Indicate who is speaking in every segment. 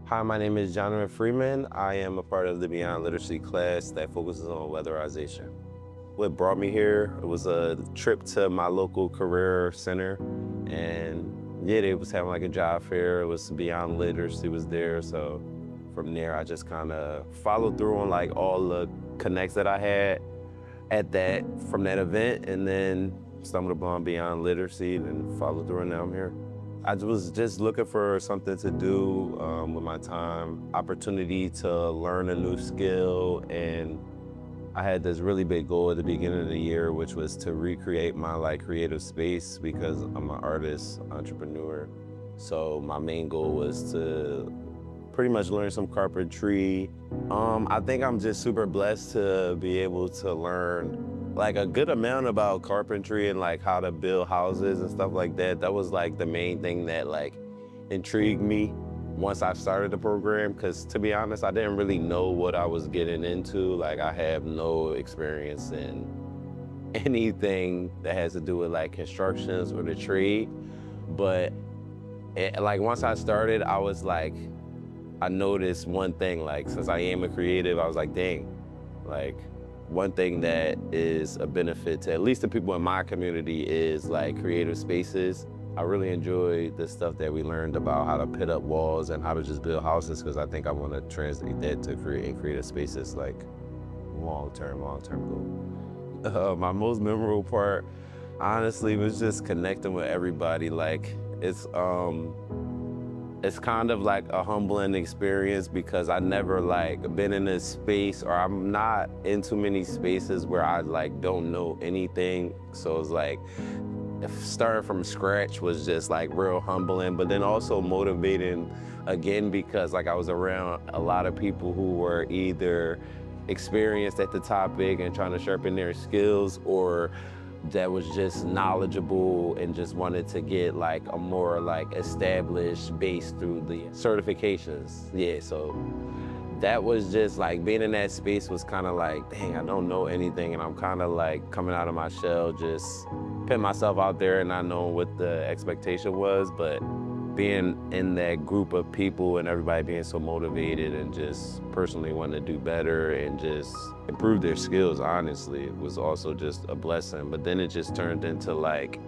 Speaker 1: Hi, my name is Jonavin Freeman. I am a part of the Beyond Literacy class that focuses on weatherization. What brought me here, it was a trip to my local career center, and yeah, they was having like a job fair. It was Beyond Literacy was there, so from there I just kind of followed through on like all the connects that I had at that from that event, and then stumbled upon Beyond Literacy and followed through, and now I'm here. I was just looking for something to do with my time, opportunity to learn a new skill, and I had this really big goal at the beginning of the year, which was to recreate my like creative space because I'm an artist, entrepreneur. So my main goal was to pretty much learn some carpentry. I think I'm just super blessed to be able to learn like a good amount about carpentry and like how to build houses and stuff like that. That was like the main thing that like intrigued me once I started the program. Cause to be honest, I didn't really know what I was getting into. Like I have no experience in anything that has to do with like constructions or the trade. But like once I started, I was like, I noticed one thing, like, since I am a creative, I was like, dang, like, one thing that is a benefit to at least the people in my community is like creative spaces. I really enjoy the stuff that we learned about how to put up walls and how to just build houses, because I think I want to translate that to creating creative spaces, like long-term goal. My most memorable part, honestly, was just connecting with everybody. Like, it's kind of like a humbling experience because I never like been in a space, or I'm not in too many spaces where I like don't know anything. So it's like if starting from scratch was just like real humbling, but then also motivating again because like I was around a lot of people who were either experienced at the topic and trying to sharpen their skills, or that was just knowledgeable and just wanted to get like a more like established base through the certifications. Yeah, so that was just like being in that space was kind of like, dang, I don't know anything, and I'm kind of like coming out of my shell, just putting myself out there and not knowing what the expectation was, but being in that group of people and everybody being so motivated and just personally wanting to do better and just improve their skills, honestly, it was also just a blessing. But then it just turned into like,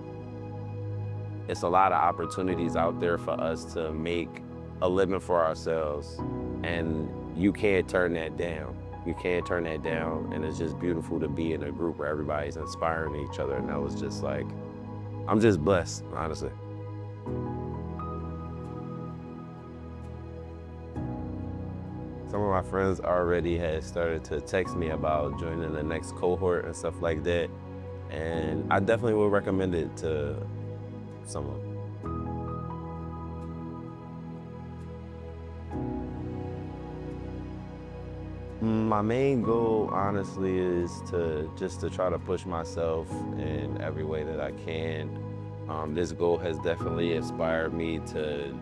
Speaker 1: it's a lot of opportunities out there for us to make a living for ourselves. And you can't turn that down. You can't turn that down. And it's just beautiful to be in a group where everybody's inspiring each other. And that was just like, I'm just blessed, honestly. Some of my friends already had started to text me about joining the next cohort and stuff like that. And I definitely would recommend it to someone. My main goal, honestly, is to just to try to push myself in every way that I can. This goal has definitely inspired me to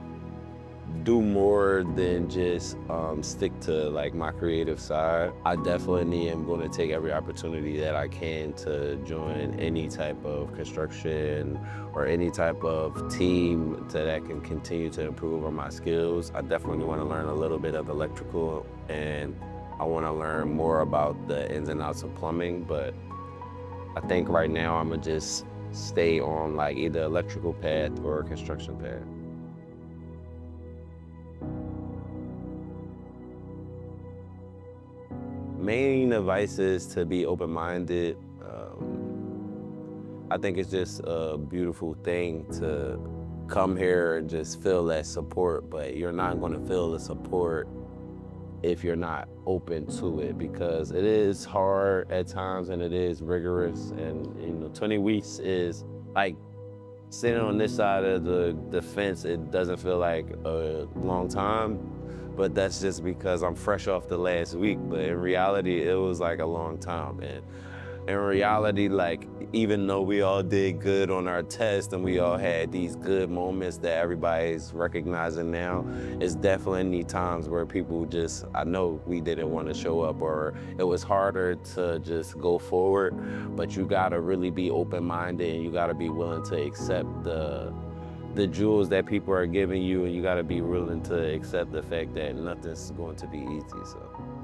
Speaker 1: do more than just stick to like my creative side. I definitely am going to take every opportunity that I can to join any type of construction or any type of team that can continue to improve on my skills. I definitely want to learn a little bit of electrical, and I want to learn more about the ins and outs of plumbing, but I think right now I'm gonna just stay on like either electrical path or construction path. Main advice is to be open-minded. I think it's just a beautiful thing to come here and just feel that support, but you're not going to feel the support if you're not open to it, because it is hard at times and it is rigorous. And 20 weeks is like sitting on this side of the fence. It doesn't feel like a long time, but that's just because I'm fresh off the last week. But in reality, it was like a long time. And in reality, like, even though we all did good on our test and we all had these good moments that everybody's recognizing now, it's definitely times where people just, I know we didn't want to show up, or it was harder to just go forward, but you gotta really be open-minded and you gotta be willing to accept the jewels that people are giving you, and you got to be willing to accept the fact that nothing's going to be easy. So.